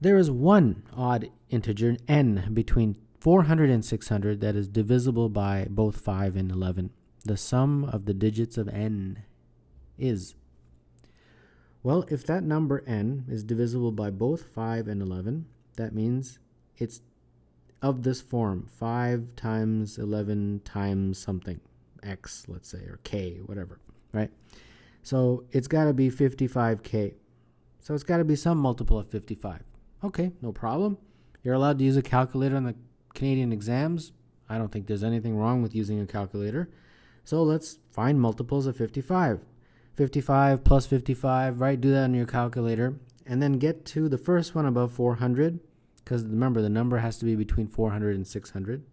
There is one odd integer, n, between 400 and 600 that is divisible by both 5 and 11. The sum of the digits of n is. Well, if that number n is divisible by both 5 and 11, that means it's of this form, 5 times 11 times something, x, let's say, or k, whatever, right? So it's got to be 55k. So it's got to be some multiple of 55. Okay, no problem. You're allowed to use a calculator on the Canadian exams. I don't think there's anything wrong with using a calculator. So let's find multiples of 55. 55 plus 55, right? Do that on your calculator. And then get to the first one above 400. Because remember, the number has to be between 400 and 600.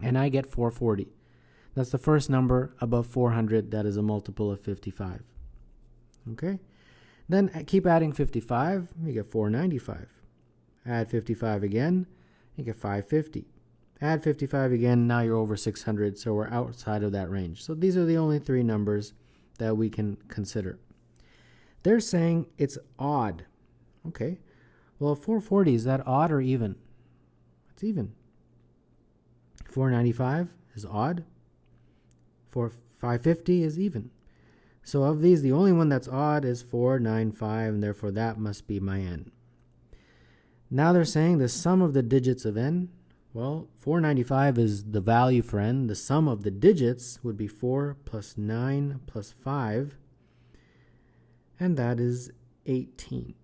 And I get 440. That's the first number above 400 that is a multiple of 55. Okay? Then keep adding 55, you get 495. Add 55 again, you get 550. Add 55 again, now you're over 600, so we're outside of that range. So these are the only three numbers that we can consider. They're saying it's odd. Okay, well, 440, is that odd or even? It's even. 495 is odd. 550 is even. So of these, the only one that's odd is 495, and therefore that must be my n. Now they're saying the sum of the digits of n. Well, 495 is the value for n. The sum of the digits would be 4 plus 9 plus 5, and that is 18.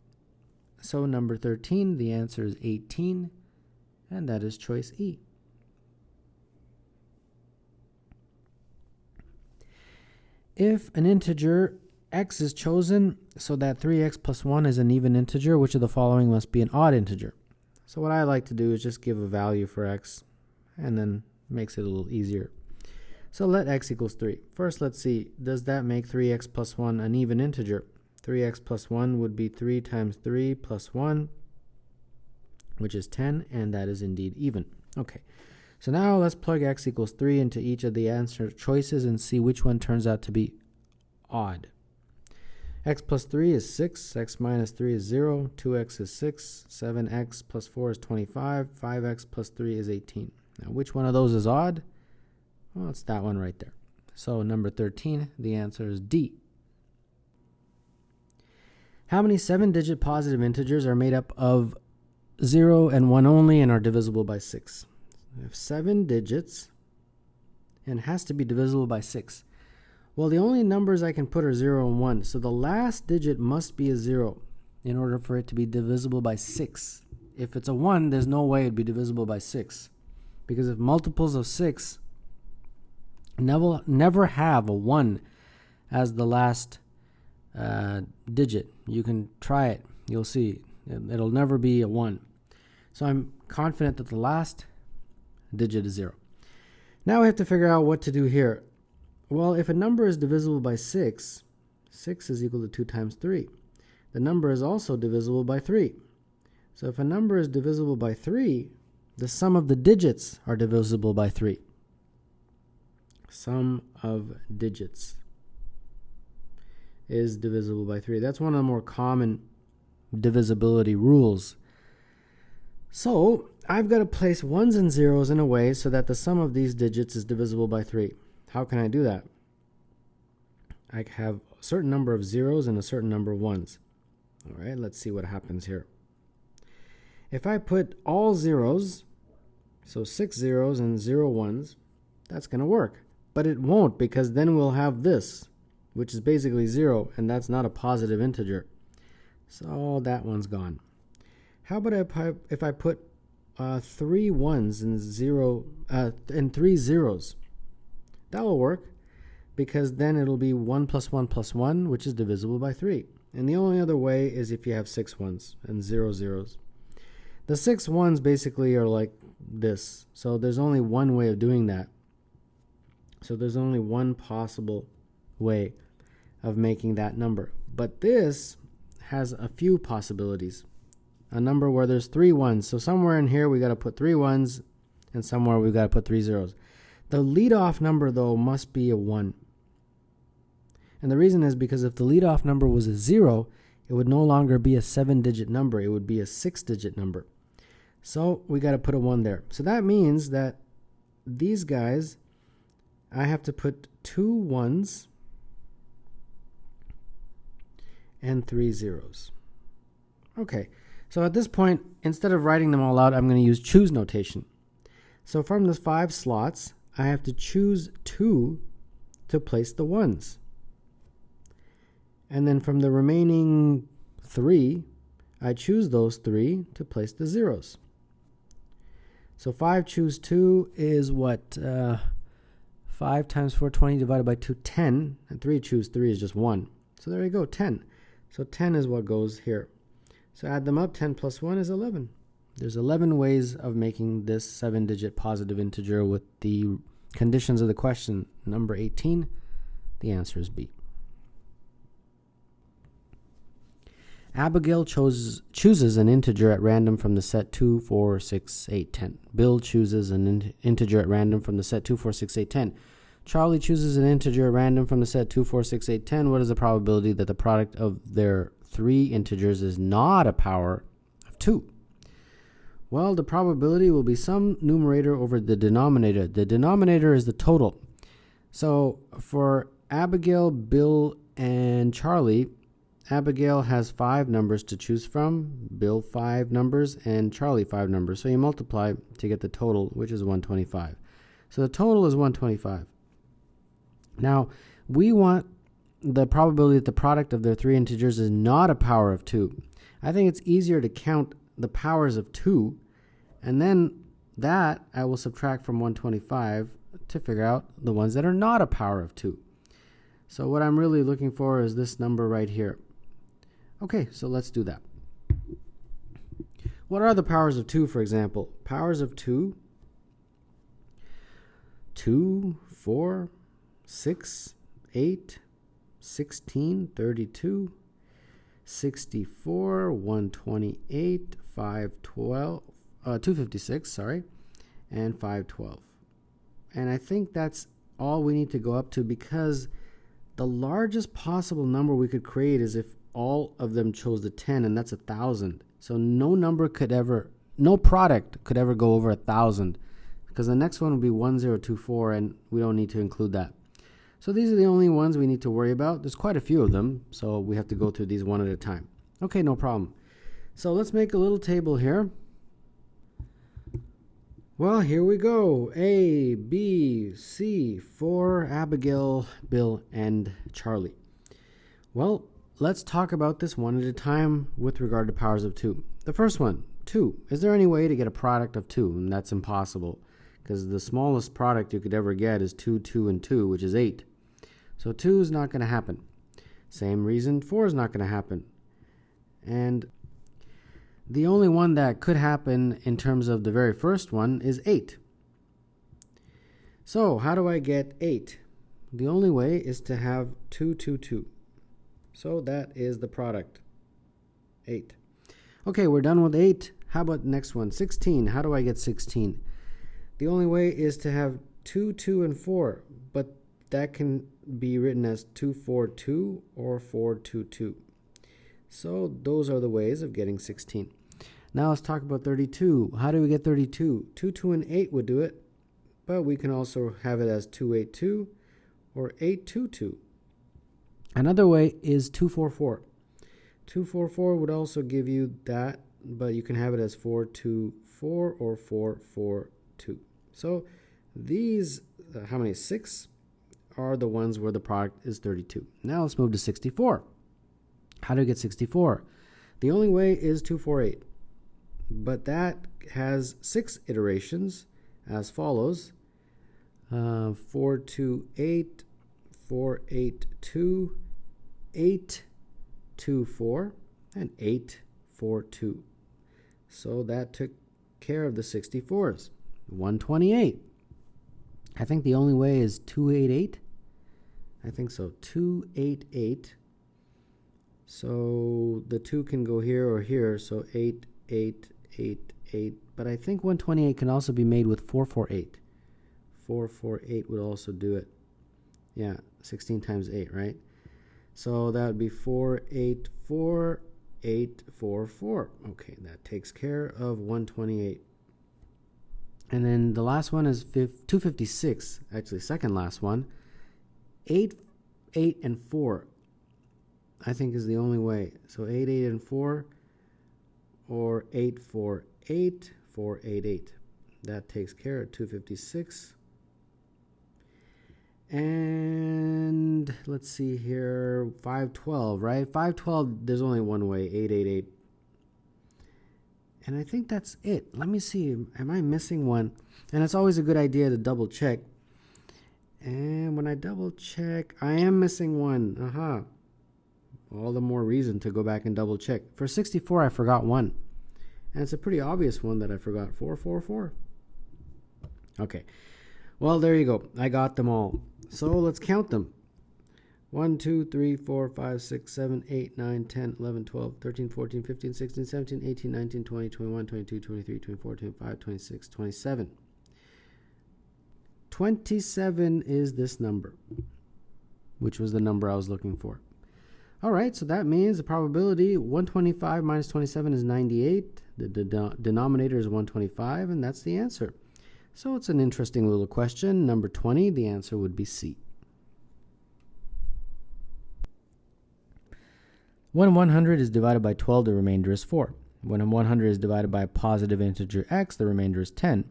So number 13, the answer is 18, and that is choice E. If an integer x is chosen so that 3x plus 1 is an even integer, which of the following must be an odd integer? So what I like to do is just give a value for x, and then makes it a little easier. So let x equals 3. First, let's see, does that make 3x plus 1 an even integer? 3x plus 1 would be 3 times 3 plus 1, which is 10, and that is indeed even. Okay. So now let's plug x equals 3 into each of the answer choices and see which one turns out to be odd. X plus 3 is 6, x minus 3 is 0, 2x is 6, 7x plus 4 is 25, 5x plus 3 is 18. Now which one of those is odd? Well, it's that one right there. So number 13, the answer is D. How many 7-digit positive integers are made up of 0 and 1 only and are divisible by 6? We have 7 digits and has to be divisible by 6. Well, the only numbers I can put are 0 and 1, so the last digit must be a 0 in order for it to be divisible by 6. If it's a 1, there's no way it'd be divisible by 6, because if multiples of 6 never have a 1 as the last digit. You can try it. You'll see. It'll never be a 1. So I'm confident that the last digit is 0. Now we have to figure out what to do here. Well, if a number is divisible by 6, 6 is equal to 2 times 3. The number is also divisible by 3. So if a number is divisible by 3, the sum of the digits are divisible by 3. Sum of digits is divisible by 3. That's one of the more common divisibility rules. So I've got to place 1s and 0s in a way so that the sum of these digits is divisible by 3. How can I do that? I have a certain number of 0s and a certain number of 1s. All right, let's see what happens here. If I put all 0s, so 6 0s and 0 1s, that's going to work. But it won't, because then we'll have this, which is basically 0, and that's not a positive integer. So that one's gone. How about if I put 3 1s and 3 0s? That will work, because then it'll be 1 plus 1 plus 1, which is divisible by 3. And the only other way is if you have 6 1s and 0 0s. The 6 1s basically are like this. So there's only one way of doing that. So there's only one possible way of making that number. But this has a few possibilities. A number where there's 3 1s. So somewhere in here we got to put 3 1s, and somewhere we've got to put 3 0s. The leadoff number, though, must be a 1. And the reason is because if the leadoff number was a 0, It would no longer be a 7-digit number. It would be a 6-digit number. So we got to put a 1 there. So that means that these guys, I have to put 2 1s and 3 zeros. Okay, so at this point, instead of writing them all out, I'm going to use choose notation. So from the 5 slots, I have to choose 2 to place the 1s. And then from the remaining 3, I choose those 3 to place the zeros. So 5 choose 2 is what? 5 times 420 divided by 2, 10. And 3 choose 3 is just 1. So there you go, 10. So 10 is what goes here. So add them up, 10 plus 1 is 11. There's 11 ways of making this 7-digit positive integer with the conditions of the question. Number 18, the answer is B. Abigail chooses an integer at random from the set 2, 4, 6, 8, 10. Bill chooses an integer at random from the set 2, 4, 6, 8, 10. Charlie chooses an integer at random from the set 2, 4, 6, 8, 10. What is the probability that the product of their 3 integers is not a power of 2? Well, the probability will be some numerator over the denominator. The denominator is the total. So for Abigail, Bill, and Charlie, Abigail has 5 numbers to choose from, Bill 5 numbers, and Charlie 5 numbers. So you multiply to get the total, which is 125. So the total is 125. Now, we want the probability that the product of their 3 integers is not a power of 2. I think it's easier to count the powers of 2, and then that I will subtract from 125 to figure out the ones that are not a power of 2. So what I'm really looking for is this number right here. Okay, so let's do that. What are the powers of 2, for example? Powers of 2, 2, 4, 6, 8, 16, 32, 64, 128, 512, 256, sorry, and 512. And I think that's all we need to go up to, because the largest possible number we could create is if all of them chose the 10, and that's 1,000. So no product could ever go over 1,000, because the next one would be 1024, and we don't need to include that. So these are the only ones we need to worry about. There's quite a few of them, so we have to go through these one at a time. Okay, no problem. So let's make a little table here. Well, here we go. A, B, C for Abigail, Bill, and Charlie. Well, let's talk about this one at a time with regard to powers of 2. The first one, 2. Is there any way to get a product of 2? And that's impossible, because the smallest product you could ever get is 2, 2, and 2, which is 8. So 2 is not going to happen. Same reason 4 is not going to happen. And the only one that could happen in terms of the very first one is 8. So how do I get 8? The only way is to have 2, 2, 2. So that is the product, 8. Okay, we're done with 8. How about the next one, 16? How do I get 16? The only way is to have 2, 2, and 4, but that can be written as 2, 4, 2 or 4, 2, 2. So those are the ways of getting 16. Now let's talk about 32. How do we get 32? 2, 2, and 8 would do it, but we can also have it as 2, 8, 2 or 8, 2, 2. Another way is 2, 4, 4. 2, 4, 4 would also give you that, but you can have it as 4, 2, 4 or 4, 4, 2. So these, how many? 6 are the ones where the product is 32. Now let's move to 64. How do we get 64? The only way is 2, 4, 8. But that has 6 iterations as follows. 4, 2, 8, 4, 8, 2, 8, 2, 4, and 8, 4, 2. So that took care of the 64s. 128. I think the only way is 288. I think so. 288. So the 2 can go here or here. So 8, 8, 8, 8. But I think 128 can also be made with 448. 448 would also do it. Yeah, 16 times 8, right? So that would be 484 844. Okay, that takes care of 128. And then the last one is 256. Actually, second last one. 8, 8, and 4. I think is the only way. So 8, 8, and 4, or 8, 4, 8, 4, 8, 8. That takes care of 256. And let's see here, 512, right? 512, there's only one way, 888. And I think that's it. Let me see, am I missing one? And it's always a good idea to double check. And when I double check, I am missing one. Aha. All the more reason to go back and double check. For 64, I forgot one. And it's a pretty obvious one that I forgot, 444. Okay. Well, there you go. I got them all. So let's count them. 1, 2, 3, 4, 5, 6, 7, 8, 9, 10, 11, 12, 13, 14, 15, 16, 17, 18, 19, 20, 21, 22, 23, 24, 25, 26, 27. 27 is this number, which was the number I was looking for. All right, so that means the probability 125 minus 27 is 98. The denominator is 125, and that's the answer. So it's an interesting little question. Number 20, the answer would be C. When 100 is divided by 12, the remainder is 4. When 100 is divided by a positive integer x, the remainder is 10.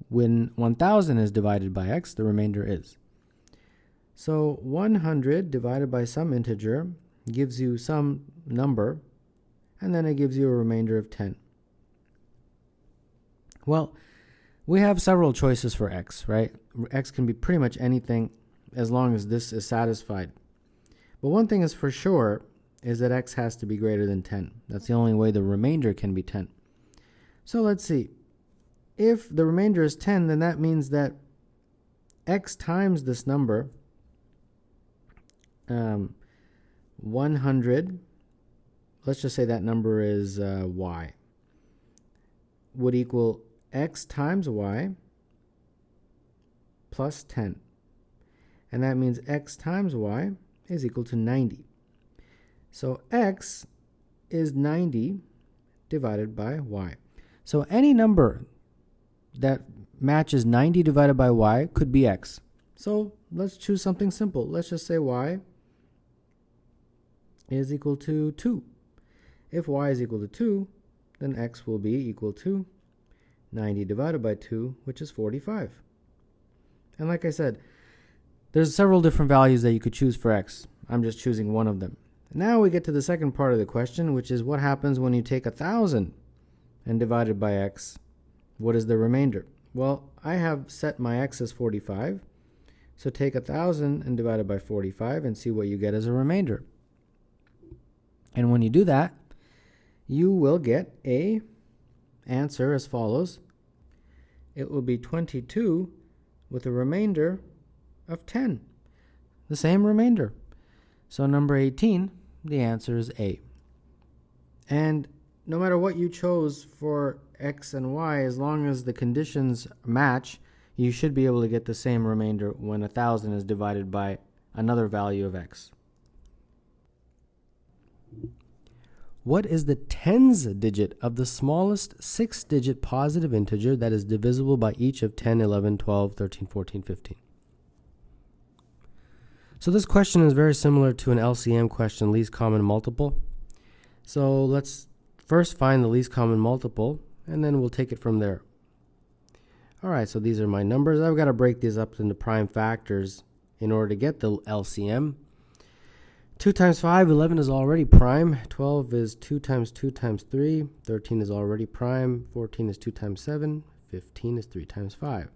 When 1000 is divided by x, the remainder is. So 100 divided by some integer gives you some number, and then it gives you a remainder of 10. Well, we have several choices for x, right? X can be pretty much anything as long as this is satisfied. But one thing is for sure is that x has to be greater than 10. That's the only way the remainder can be 10. So let's see. If the remainder is 10, then that means that x times this number, 100, let's just say that number is y, would equal x times y plus 10. And that means x times y is equal to 90. So x is 90 divided by y. So any number that matches 90 divided by y could be x. So let's choose something simple. Let's just say y is equal to 2. If y is equal to 2, then x will be equal to 90 divided by 2, which is 45. And like I said, there's several different values that you could choose for x. I'm just choosing one of them. Now we get to the second part of the question, which is what happens when you take 1,000 and divide it by x? What is the remainder? Well, I have set my x as 45. So take 1,000 and divide it by 45 and see what you get as a remainder. And when you do that, you will get a answer as follows. It will be 22 with a remainder of 10. The same remainder. So number 18, the answer is A. And no matter what you chose for x and y, as long as the conditions match, you should be able to get the same remainder when 1,000 is divided by another value of x. What is the tens digit of the smallest 6-digit positive integer that is divisible by each of 10, 11, 12, 13, 14, 15? So this question is very similar to an LCM question, least common multiple. So let's first find the least common multiple, and then we'll take it from there. All right, so these are my numbers. I've got to break these up into prime factors in order to get the LCM. 2 times 5, 11 is already prime. 12 is 2 times 2 times 3. 13 is already prime. 14 is 2 times 7. 15 is 3 times 5.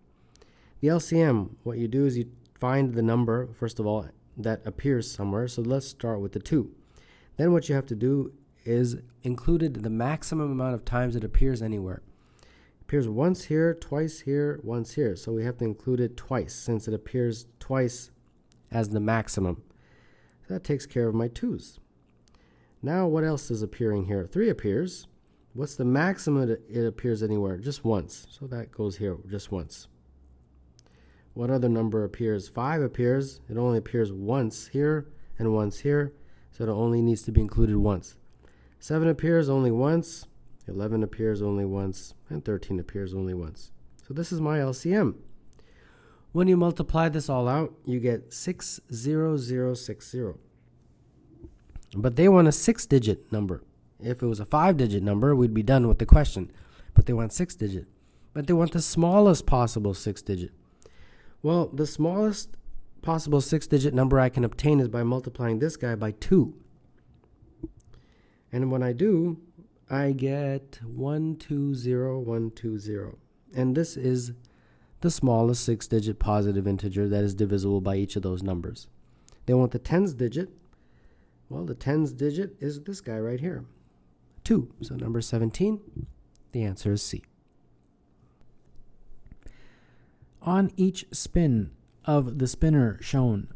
The LCM, what you do is you find the number, first of all, that appears somewhere. So let's start with the 2. Then what you have to do is include the maximum amount of times it appears anywhere. It appears once here, twice here, once here. So we have to include it twice since it appears twice as the maximum. So that takes care of my 2's. Now what else is appearing here? 3 appears. What's the maximum it appears anywhere? Just once. So that goes here just once. What other number appears? 5 appears. It only appears once here and once here. So it only needs to be included once. 7 appears only once, 11 appears only once, and 13 appears only once. So this is my LCM. When you multiply this all out, you get 60060. But they want a 6-digit number. If it was a 5-digit number, we'd be done with the question. But they want 6-digit. But they want the smallest possible 6-digit. Well, the smallest possible 6-digit number I can obtain is by multiplying this guy by 2. And when I do, I get 120120. And this is the smallest 6-digit positive integer that is divisible by each of those numbers. They want the tens digit. Well, the tens digit is this guy right here, 2. So number 17, the answer is C. On each spin of the spinner shown,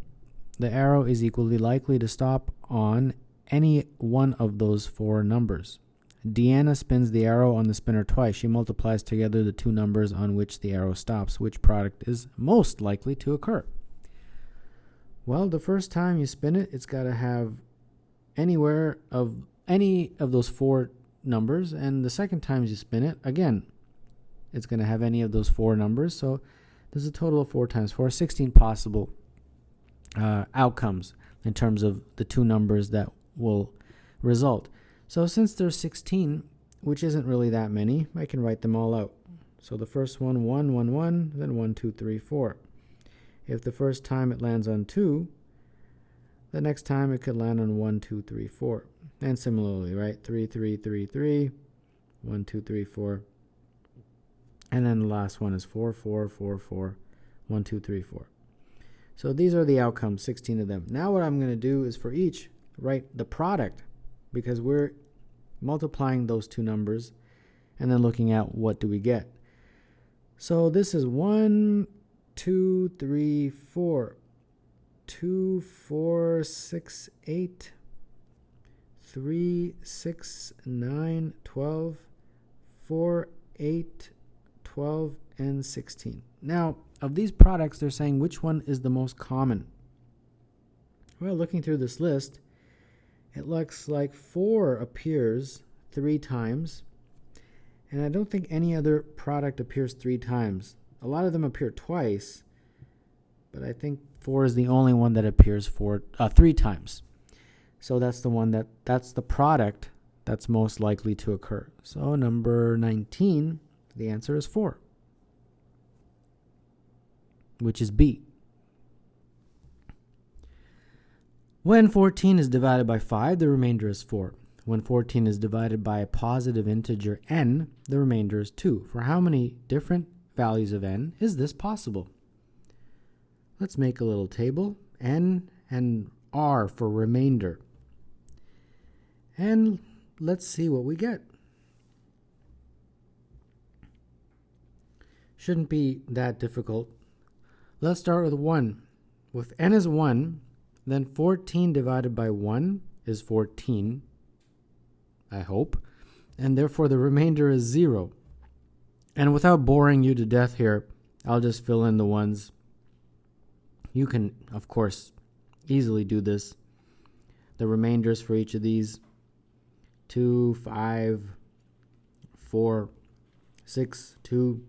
the arrow is equally likely to stop on any one of those 4 numbers. Deanna spins the arrow on the spinner twice. She multiplies together the 2 numbers on which the arrow stops. Which product is most likely to occur? Well, the first time you spin it, it's got to have any of those 4 numbers. And the second time you spin it, again, it's going to have any of those 4 numbers. So there's a total of 4 times 4, 16 possible outcomes in terms of the 2 numbers that will result. So since there's 16, which isn't really that many, I can write them all out. So the first one, 1, 1, 1, then 1, 2, 3, 4. If the first time it lands on 2, the next time it could land on 1, 2, 3, 4. And similarly, right? 3, 3, 3, 3, 1, 2, 3, 4. And then the last one is 4, 4, 4, 4, 1, 2, 3, 4. So these are the outcomes, 16 of them. Now what I'm going to do is for each, write the product, because we're multiplying those 2 numbers and then looking at what do we get. So this is 1, 2, 3, 4, 2, 4, 6, 8, 3, 6, 9, 12, 4, 8, 12, and 16. Now, of these products, they're saying which one is the most common. Well, looking through this list, it looks like 4 appears 3 times, and I don't think any other product appears 3 times. A lot of them appear twice, but I think 4 is the only one that appears 3 times. So that's the that's the product that's most likely to occur. So number 19, the answer is 4, which is B. When 14 is divided by 5, the remainder is 4. When 14 is divided by a positive integer n, the remainder is 2. For how many different values of n is this possible? Let's make a little table, n and r for remainder. And let's see what we get. Shouldn't be that difficult. Let's start with 1. With n is 1, then 14 divided by 1 is 14, I hope, and therefore the remainder is 0. And without boring you to death here, I'll just fill in the ones. You can, of course, easily do this. The remainders for each of these: 2, 5, 4, 6, 2.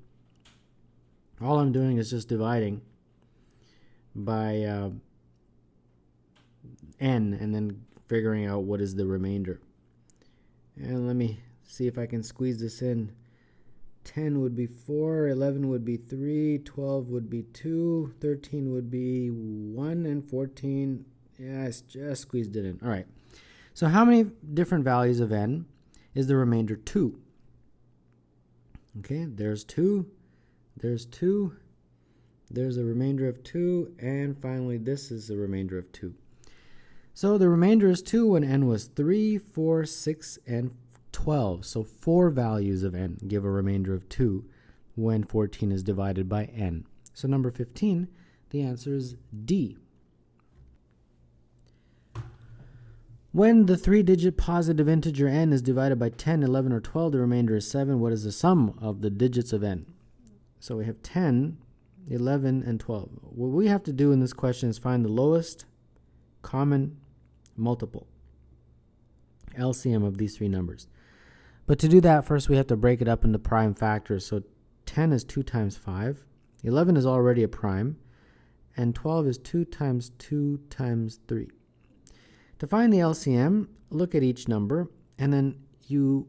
All I'm doing is just dividing by n and then figuring out what is the remainder. And let me see if I can squeeze this in. 10 would be 4, 11 would be 3, 12 would be 2, 13 would be 1, and 14, yeah, I just squeezed it in. All right. So how many different values of n is the remainder 2? Okay, there's 2, there's 2, there's a remainder of 2, and finally this is the remainder of 2. So the remainder is 2 when n was 3, 4, 6, and 12. So 4 values of n give a remainder of 2 when 14 is divided by n. So number 15, the answer is D. When the 3-digit positive integer n is divided by 10, 11, or 12, the remainder is 7. What is the sum of the digits of n? So we have 10, 11, and 12. What we have to do in this question is find the lowest common multiple. LCM of these three numbers. But to do that, first we have to break it up into prime factors. So 10 is 2 times 5. 11 is already a prime. And 12 is 2 times 2 times 3. To find the LCM, look at each number, and then you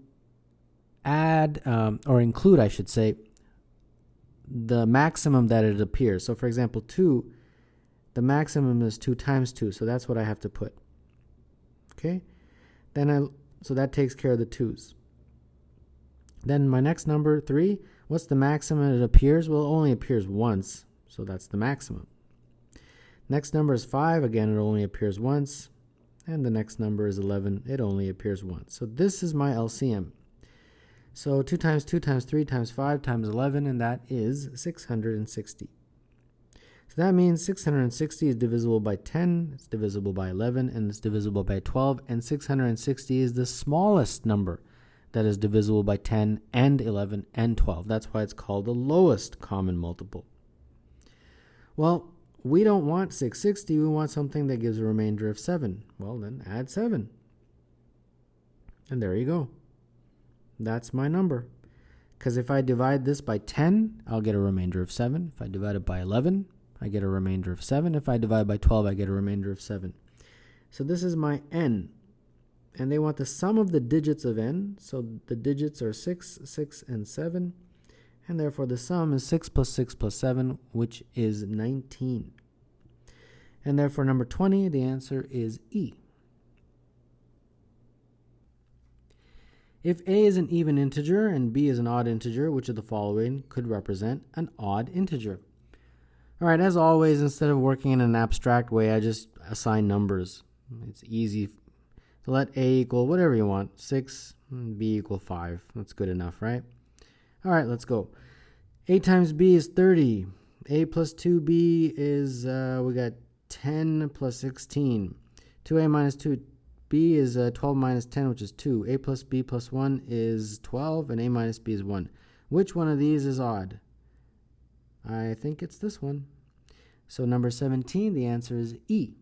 add, or include, I should say, the maximum that it appears. So for example, 2, the maximum is 2 times 2, so that's what I have to put. Okay? So that takes care of the 2's. Then my next number, 3, what's the maximum it appears? Well, it only appears once, so that's the maximum. Next number is 5, again, it only appears once. And the next number is 11, it only appears once. So this is my LCM. So 2 times 2 times 3 times 5 times 11, and that is 660. So that means 660 is divisible by 10, it's divisible by 11, and it's divisible by 12, and 660 is the smallest number that is divisible by 10 and 11 and 12. That's why it's called the lowest common multiple. Well, we don't want 660, we want something that gives a remainder of 7. Well, then add 7. And there you go. That's my number. Because if I divide this by 10, I'll get a remainder of 7. If I divide it by 11, I get a remainder of 7. If I divide by 12, I get a remainder of 7. So this is my n. And they want the sum of the digits of n. So the digits are 6, 6, and 7. And therefore the sum is 6 plus 6 plus 7, which is 19. And therefore number 20, the answer is E. If A is an even integer and B is an odd integer, which of the following could represent an odd integer? All right, as always, instead of working in an abstract way, I just assign numbers. It's easy to let A equal whatever you want, 6, and B equal 5. That's good enough, right? All right, let's go. A times B is 30. A plus 2B is, we got 10 plus 16. 2A minus 2B is 12 minus 10, which is 2. A plus B plus 1 is 12, and A minus B is 1. Which one of these is odd? I think it's this one. So number 17, the answer is E.